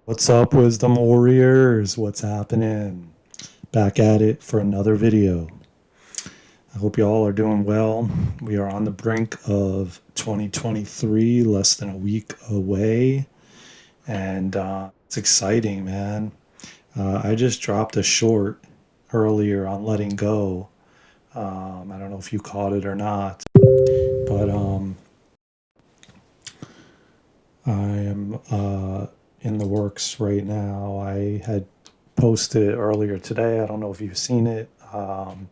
What's up, Wisdom Warriors? What's happening? Back at it for another video. I hope you all are doing well. We are on the brink of 2023, less than a week away, and it's exciting, man. I just dropped a short earlier on letting go. I don't know if you caught it or not, but I am in the works right now. I had posted it earlier today. I don't know if you've seen it. And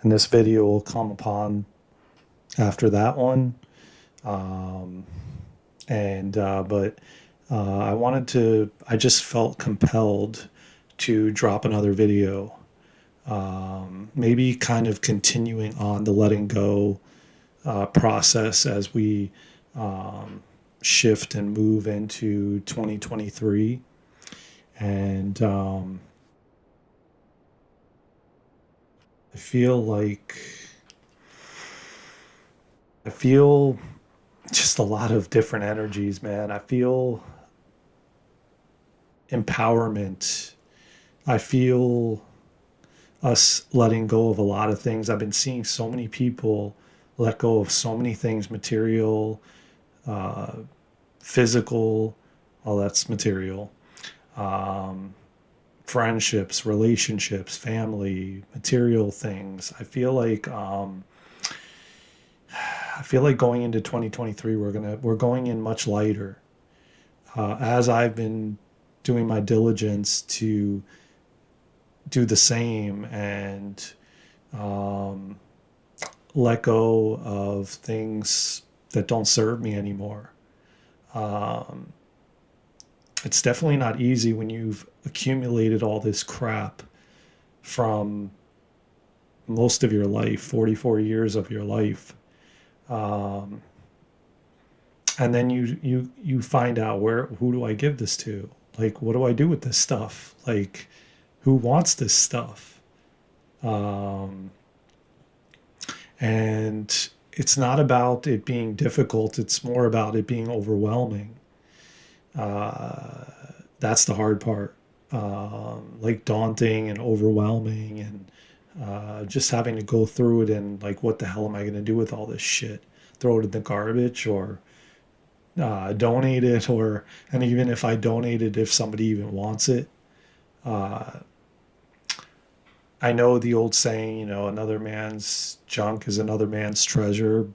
this video will come upon after that one. But I just felt compelled to drop another video. Maybe kind of continuing on the letting go process as we shift and move into 2023. And I feel like I feel just a lot of different energies, man. I feel empowerment. I feel us letting go of a lot of things. I've been seeing so many people let go of so many things, material, uh, physical, well, that's material, um, friendships, relationships, family, material things. I feel like going into 2023, we're going in much lighter. As I've been doing my diligence to do the same and um, let go of things that don't serve me anymore. Um, it's definitely not easy when you've accumulated all this crap from most of your life, 44 years of your life. Um, and then you find out who do I give this to? Like, what do I do with this stuff? Like, who wants this stuff? Um, and it's not about it being difficult. It's more about it being overwhelming. Uh, that's the hard part. Like daunting and overwhelming and just having to go through it and like, what the hell am I going to do with all this shit? Throw it in the garbage or donate it, and even if I donate it, if somebody even wants it. Uh, I know the old saying, another man's junk is another man's treasure.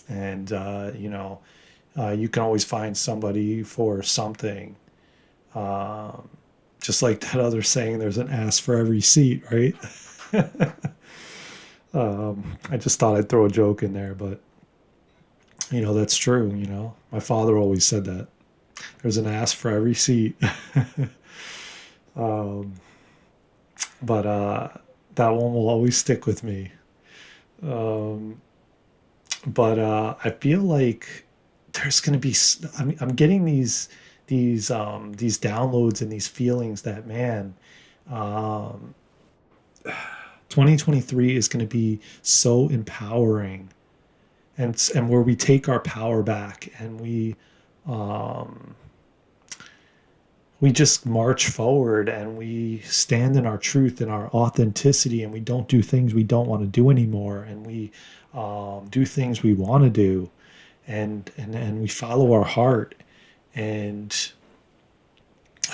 And, you can always find somebody for something. Um, just like that other saying, there's an ass for every seat, right? I just thought I'd throw a joke in there, but, that's true. My father always said that. There's an ass for every seat. um, but that one will always stick with me. Um, but I feel like there's going to be. I'm getting these downloads and these feelings that, man, um, 2023 is going to be so empowering, and where we take our power back and um, we just march forward and we stand in our truth and our authenticity, and we don't do things we don't want to do anymore, and we do things we want to do, and we follow our heart. And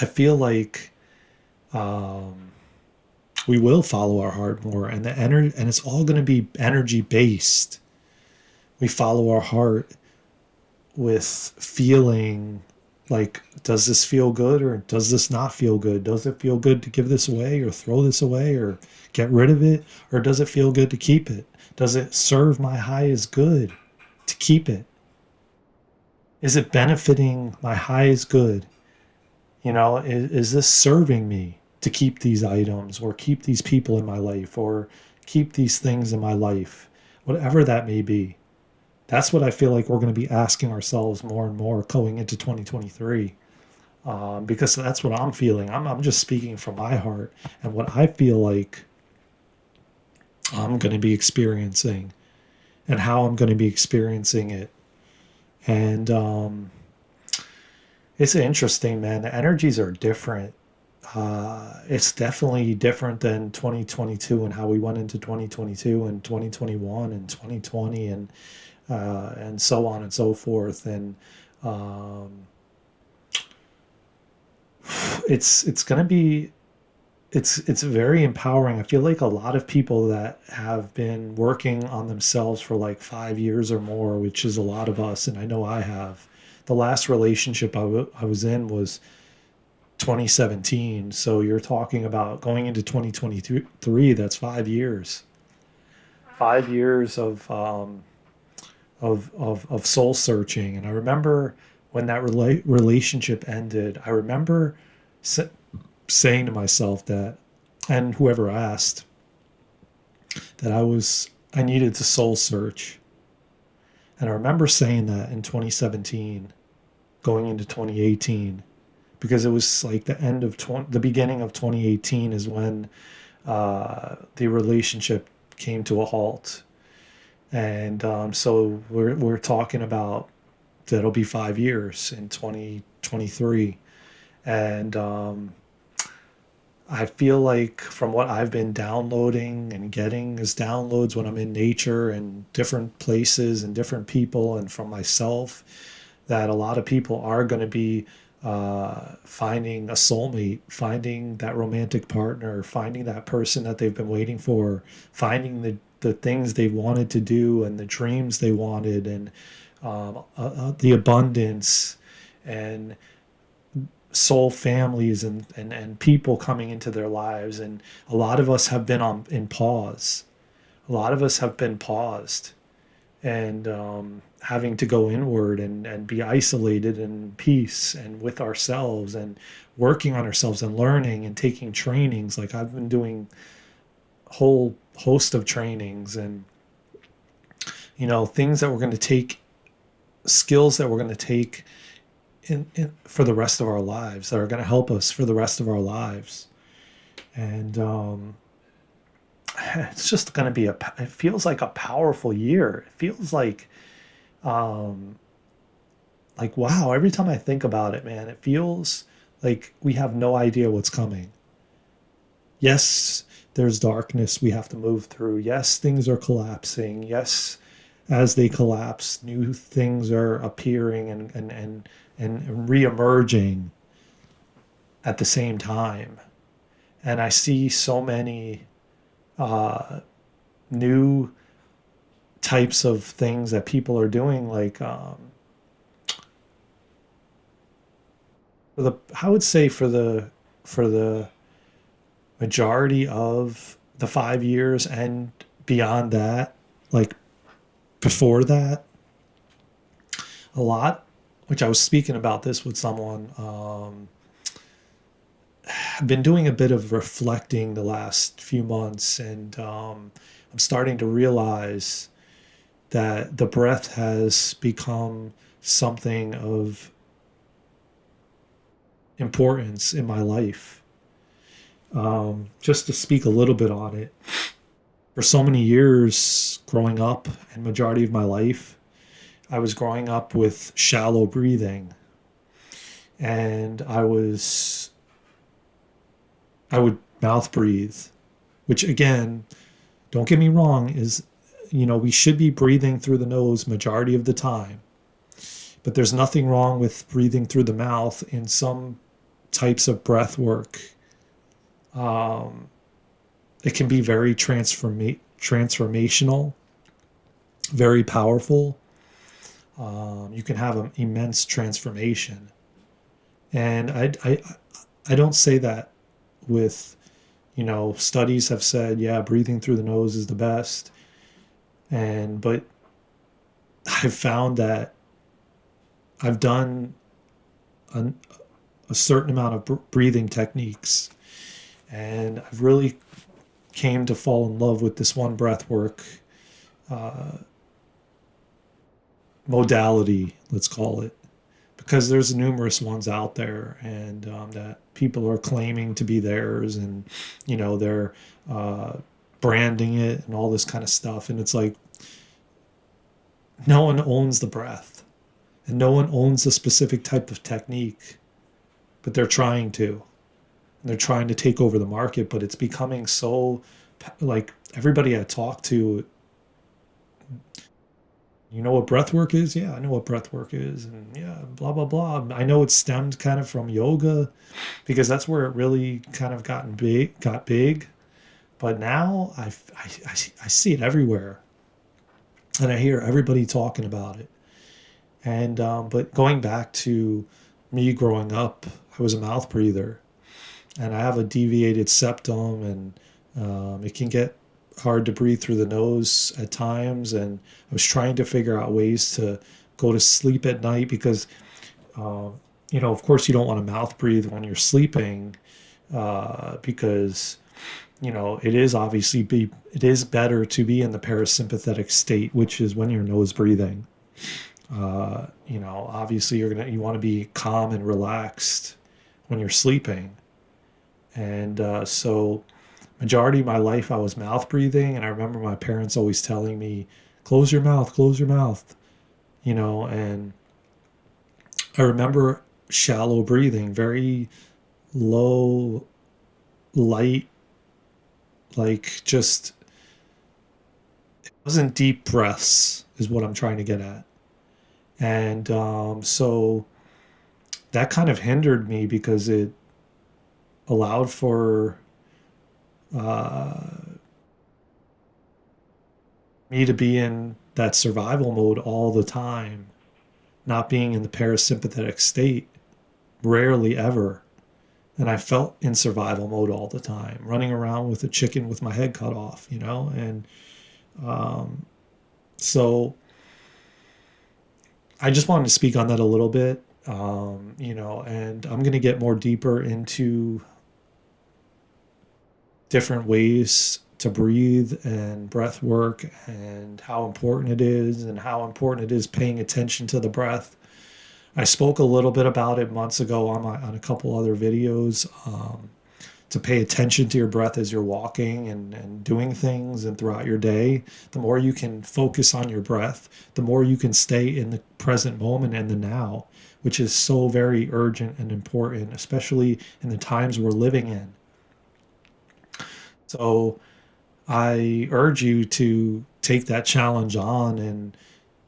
I feel like um, we will follow our heart more, and the energy, and it's all going to be energy based. We follow our heart with feeling like, does this feel good or does this not feel good? Does it feel good to give this away or throw this away or get rid of it? Or does it feel good to keep it? Does it serve my highest good to keep it? Is it benefiting my highest good? Is this serving me to keep these items or keep these people in my life or keep these things in my life? Whatever that may be. That's what I feel like we're going to be asking ourselves more and more going into 2023, because that's what I'm feeling. I'm just speaking from my heart and what I feel like I'm going to be experiencing and how I'm going to be experiencing it. And It's interesting, man. The energies are different. It's definitely different than 2022 and how we went into 2022 and 2021 and 2020 and so on and so forth. And um, it's gonna be it's very empowering. I feel like a lot of people that have been working on themselves for like 5 years or more, which is a lot of us, and I know I have. The last relationship I was in was 2017. So you're talking about going into 2023. That's 5 years. 5 years of soul searching. And I remember when that relationship ended. I remember sa- saying to myself that, and whoever asked, that I needed to soul search. And I remember saying that in 2017, going into 2018, because it was like the beginning of 2018 is when the relationship came to a halt. And so we're talking about that'll be 5 years in 2023. And I feel like from what I've been downloading and getting as downloads when I'm in nature and different places and different people and from myself, that a lot of people are going to be finding a soulmate, finding that romantic partner, finding that person that they've been waiting for, finding the things they wanted to do and the dreams they wanted, and the abundance and soul families and people coming into their lives. And a lot of us have been on in pause. A lot of us have been paused and having to go inward and be isolated in peace and with ourselves and working on ourselves and learning and taking trainings. Like I've been doing a whole host of trainings and things that we're going to take, skills that we're going to take for the rest of our lives, that are going to help us for the rest of our lives. And it's just going to be it feels like a powerful year. It feels um, like wow, every time I think about it, man, it feels like we have no idea what's coming. Yes, there's darkness we have to move through. Yes, things are collapsing. Yes, as they collapse, new things are appearing and re-emerging at the same time. And I see so many uh, new types of things that people are doing, like I would say for the majority of the 5 years and beyond that, like before that, a lot, which I was speaking about this with someone. I've been doing a bit of reflecting the last few months, and I'm starting to realize that the breath has become something of importance in my life. Just to speak a little bit on it, for so many years growing up and majority of my life, I was growing up with shallow breathing, and I would mouth breathe, which again, don't get me wrong, is we should be breathing through the nose majority of the time, but there's nothing wrong with breathing through the mouth in some types of breath work. Um, it can be very transformational, very powerful. You can have an immense transformation, and I don't say that with studies have said, yeah, breathing through the nose is the best, but I've found that I've done a, a certain amount of breathing techniques, and I've really came to fall in love with this one breath work uh, modality, let's call it, because there's numerous ones out there, and that people are claiming to be theirs, and they're uh, branding it and all this kind of stuff, and it's like no one owns the breath. And no one owns a specific type of technique, but they're trying to. And they're trying to take over the market, but it's becoming so like everybody I talk to, you know what breath work is? Yeah, I know what breath work is. And yeah, blah, blah, blah. I know it stemmed kind of from yoga because that's where it really kind of got big. But now I see it everywhere and I hear everybody talking about it. And, but going back to me growing up, I was a mouth breather and I have a deviated septum, and it can get hard to breathe through the nose at times. And I was trying to figure out ways to go to sleep at night because, uh, of course, you don't want to mouth breathe when you're sleeping because it is better to be in the parasympathetic state, which is when you're nose breathing. Obviously you want to be calm and relaxed when you're sleeping. And so majority of my life I was mouth breathing, and I remember my parents always telling me, close your mouth, and I remember shallow breathing, very low, light, like just wasn't deep breaths is what I'm trying to get at. And so that kind of hindered me because it allowed for uh, me to be in that survival mode all the time, not being in the parasympathetic state, rarely ever. And I felt in survival mode all the time, running around with a chicken with my head cut off, And um, so I just wanted to speak on that a little bit, and I'm going to get more deeper into different ways to breathe and breath work and how important it is and how important it is paying attention to the breath. I spoke a little bit about it months ago on a couple other videos, to pay attention to your breath as you're walking and doing things and throughout your day. The more you can focus on your breath, the more you can stay in the present moment and the now, which is so very urgent and important, especially in the times we're living in. So I urge you to take that challenge on and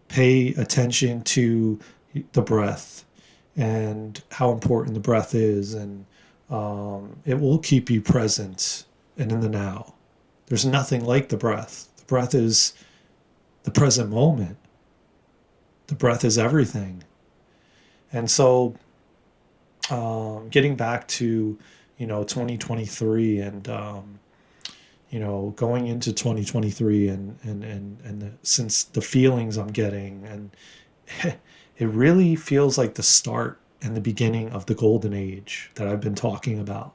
pay attention to the breath and how important the breath is. And it will keep you present and in the now. There's nothing like the breath. The breath is the present moment. The breath is everything. And so, getting back to, 2023 and, going into 2023 and since the feelings I'm getting, and it really feels like the start and the beginning of the golden age that I've been talking about.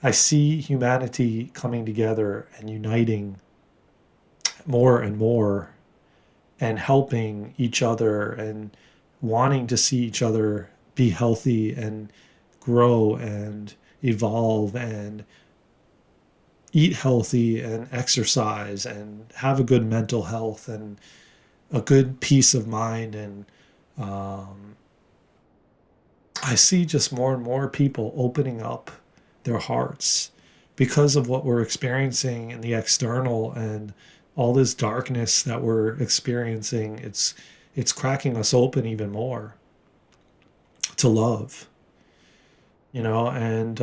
I see humanity coming together and uniting more and more and helping each other and wanting to see each other be healthy and grow and evolve and eat healthy and exercise and have a good mental health and a good peace of mind. And um, I see just more and more people opening up their hearts because of what we're experiencing in the external and all this darkness that we're experiencing. It's cracking us open even more to love, and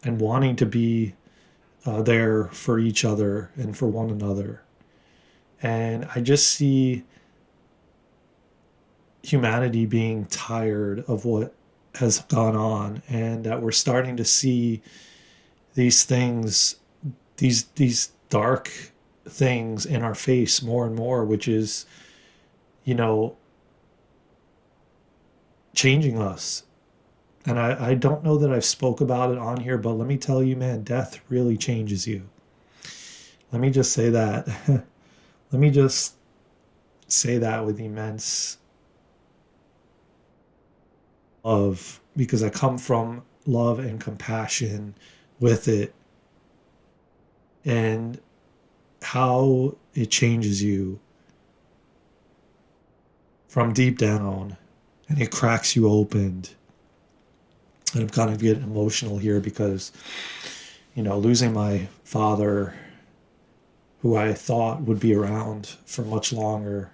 wanting to be there for each other and for one another. And I just see humanity being tired of what has gone on, and that we're starting to see these things, these dark things in our face more and more, which is, you know, changing us. And I don't know that I've spoke about it on here, but let me tell you, man, death really changes you. Let me just say that. Let me just say that with immense love, because I come from love and compassion with it, and how it changes you from deep down, and it cracks you open. And I'm kind of getting emotional here because, losing my father, who I thought would be around for much longer,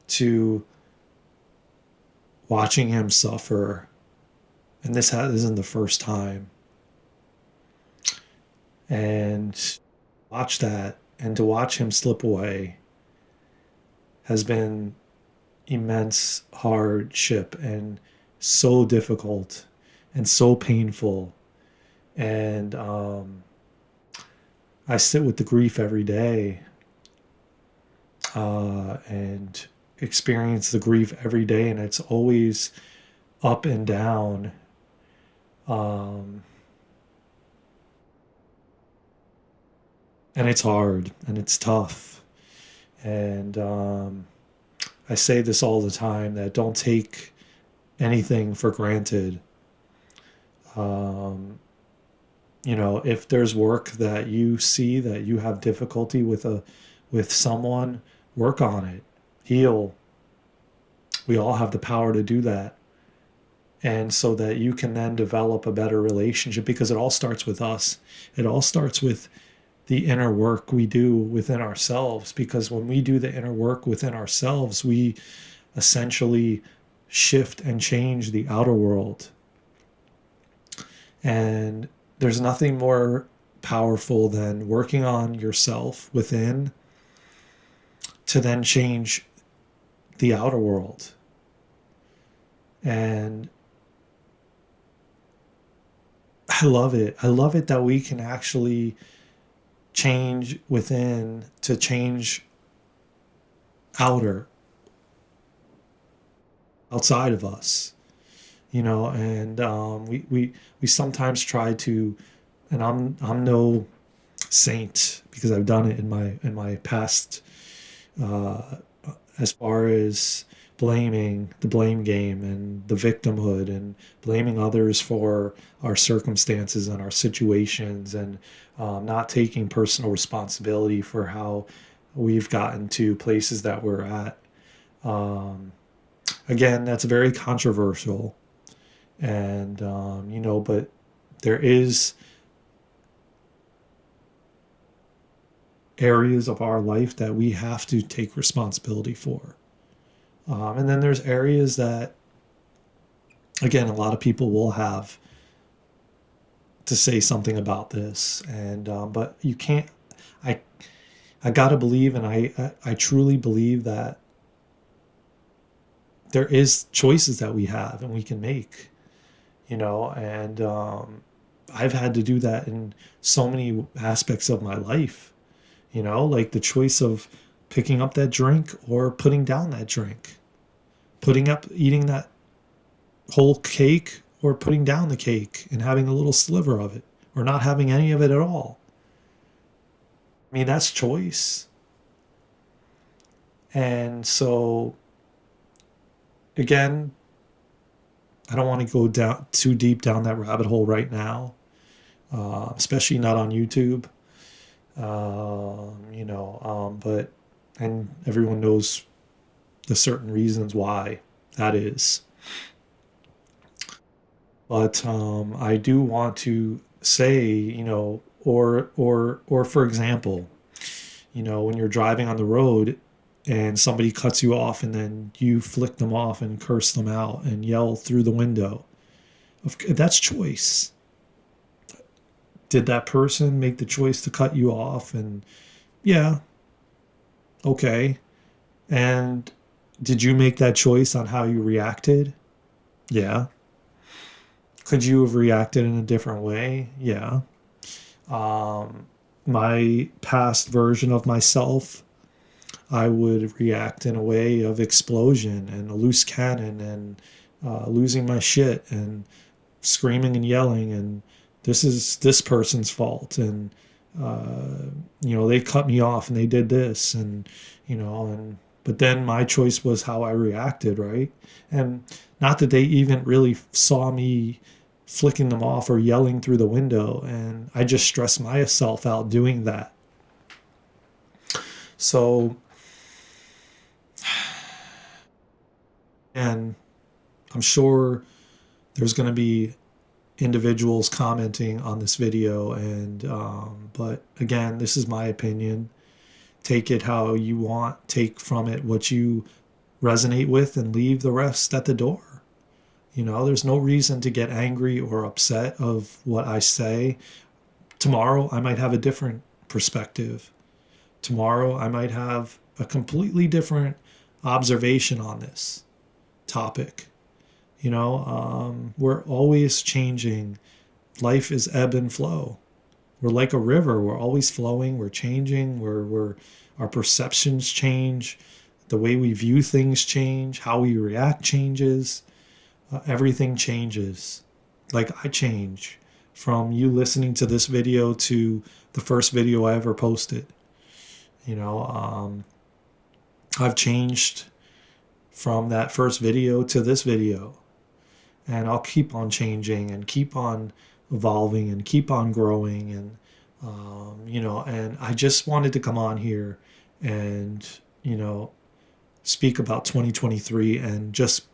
to watching him suffer. And this isn't the first time. And watch that, and to watch him slip away has been immense hardship and so difficult and so painful. And I sit with the grief every day, and experience the grief every day, and it's always up and down. Um, and it's hard and it's tough. And I say this all the time, that don't take anything for granted. Um, if there's work that you see that you have difficulty with someone, work on it, heal. We all have the power to do that. And so that you can then develop a better relationship, because it all starts with us. It all starts with the inner work we do within ourselves, because when we do the inner work within ourselves, we essentially shift and change the outer world. And there's nothing more powerful than working on yourself within to then change the outer world. And I love it. I love it that we can actually change within to change outside of us, and we sometimes try to, and I'm no saint, because I've done it in my past, uh, as far as blaming the blame game and the victimhood and blaming others for our circumstances and our situations, and not taking personal responsibility for how we've gotten to places that we're at. Um, Again, that's very controversial, and but there is areas of our life that we have to take responsibility for. And then there's areas that, again, a lot of people will have to say something about this, and but you can't. I I gotta believe, and I truly believe that there is choices that we have and we can make, and I've had to do that in so many aspects of my life, like the choice of picking up that drink or putting down that drink, putting up eating that whole cake or putting down the cake and having a little sliver of it, or not having any of it at all. I mean, that's choice. And so, again, I don't want to go down too deep down that rabbit hole right now, especially not on YouTube. But and everyone knows the certain reasons why that is. But I do want to say, or for example, when you're driving on the road and somebody cuts you off, and then you flick them off and curse them out and yell through the window. That's choice. Did that person make the choice to cut you off? And yeah, okay. And did you make that choice on how you reacted? Yeah. Could you have reacted in a different way? Yeah. Um, my past version of myself, I would react in a way of explosion and a loose cannon, and losing my shit and screaming and yelling, and this is this person's fault, and uh, they cut me off and they did this, and and but then my choice was how I reacted, right? And not that they even really saw me flicking them off or yelling through the window, and I just stressed myself out doing that. So And I'm sure there's going to be individuals commenting on this video, and but again, this is my opinion. Take it how you want, take from it what you resonate with, and leave the rest at the door. There's no reason to get angry or upset of what I say. Tomorrow I might have a different perspective. Tomorrow I might have a completely different observation on this topic. We're always changing. Life is ebb and flow. We're like a river. We're always flowing. We're changing. Our perceptions change. The way we view things change. How we react changes. Everything changes. Like I change from you listening to this video to the first video I ever posted. I've changed from that first video to this video, and I'll keep on changing and keep on evolving and keep on growing. And and I just wanted to come on here and speak about 2023, and just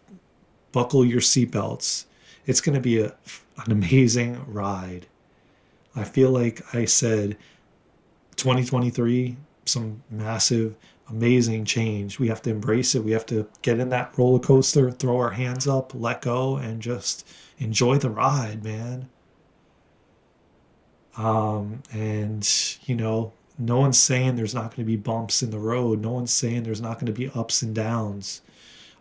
buckle your seatbelts. It's going to be an amazing ride. I feel like I said 2023, some massive, amazing change. We have to embrace it. We have to get in that roller coaster, throw our hands up, let go, and just enjoy the ride, man. And no one's saying there's not going to be bumps in the road. No one's saying there's not going to be ups and downs.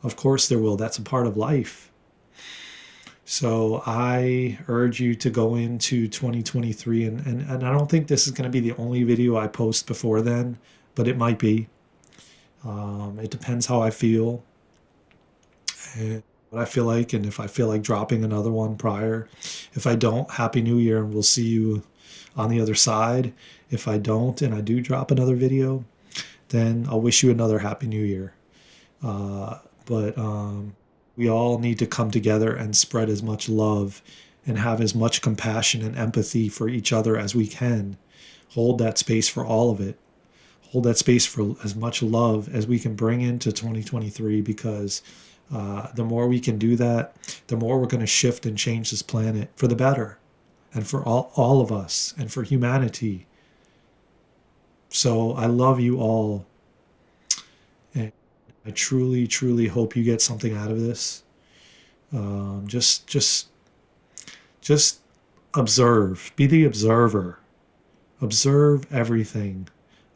Of course there will. That's a part of life. So I urge you to go into 2023, and I don't think this is going to be the only video I post before then, but it might be. It depends how I feel and what I feel like, and if I feel like dropping another one prior. If I don't, Happy New Year, and we'll see you on the other side. If I don't and I do drop another video, then I'll wish you another Happy New Year. But we all need to come together and spread as much love and have as much compassion and empathy for each other as we can. Hold that space for all of it. Hold that space for as much love as we can bring into 2023, because the more we can do that, the more we're going to shift and change this planet for the better, and for all of us, and for humanity. So I love you all. And I truly, truly hope you get something out of this. Just observe. Be the observer. Observe everything.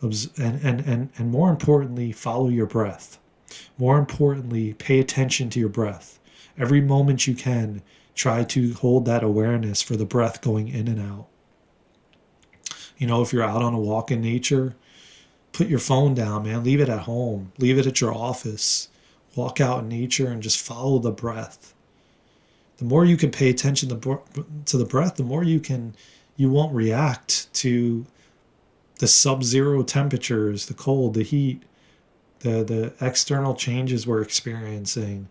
And more importantly, follow your breath. More importantly, pay attention to your breath. Every moment you can, try to hold that awareness for the breath going in and out. If you're out on a walk in nature, put your phone down, man. Leave it at home. Leave it at your office. Walk out in nature and just follow the breath. The more you can pay attention to the breath, the more you won't react to the sub-zero temperatures, the cold, the heat, the external changes we're experiencing,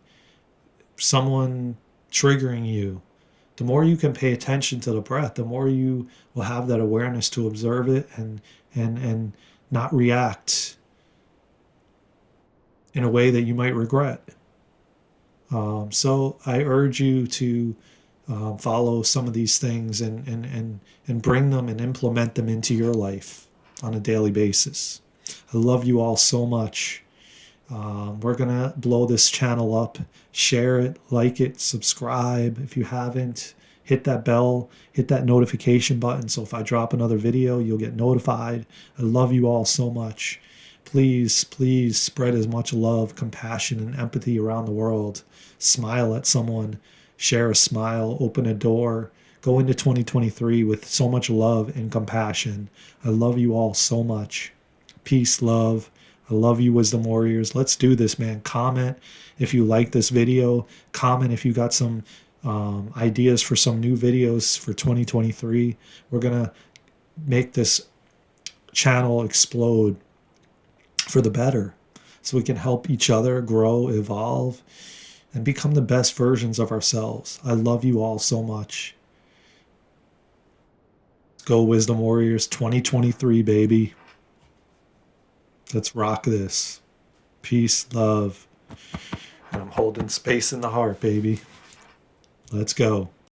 someone triggering you. The more you can pay attention to the breath, the more you will have that awareness to observe it and not react in a way that you might regret. So I urge you to follow some of these things and bring them and implement them into your life on a daily basis. I love you all so much. We're going to blow this channel up. Share it, like it, subscribe if you haven't. Hit that bell, hit that notification button, so if I drop another video, you'll get notified. I love you all so much. Please, please spread as much love, compassion, and empathy around the world. Smile at someone. Share a smile. Open a door. Go into 2023 with so much love and compassion. I love you all so much. Peace, love. I love you, Wisdom Warriors. Let's do this, man. Comment if you like this video. Comment if you got some ideas for some new videos for 2023. We're going to make this channel explode for the better, so we can help each other grow, evolve, and become the best versions of ourselves. I love you all so much. Let's go, Wisdom Warriors. 2023, baby. Let's rock this. Peace, love, And I'm holding space in the heart, baby. Let's go.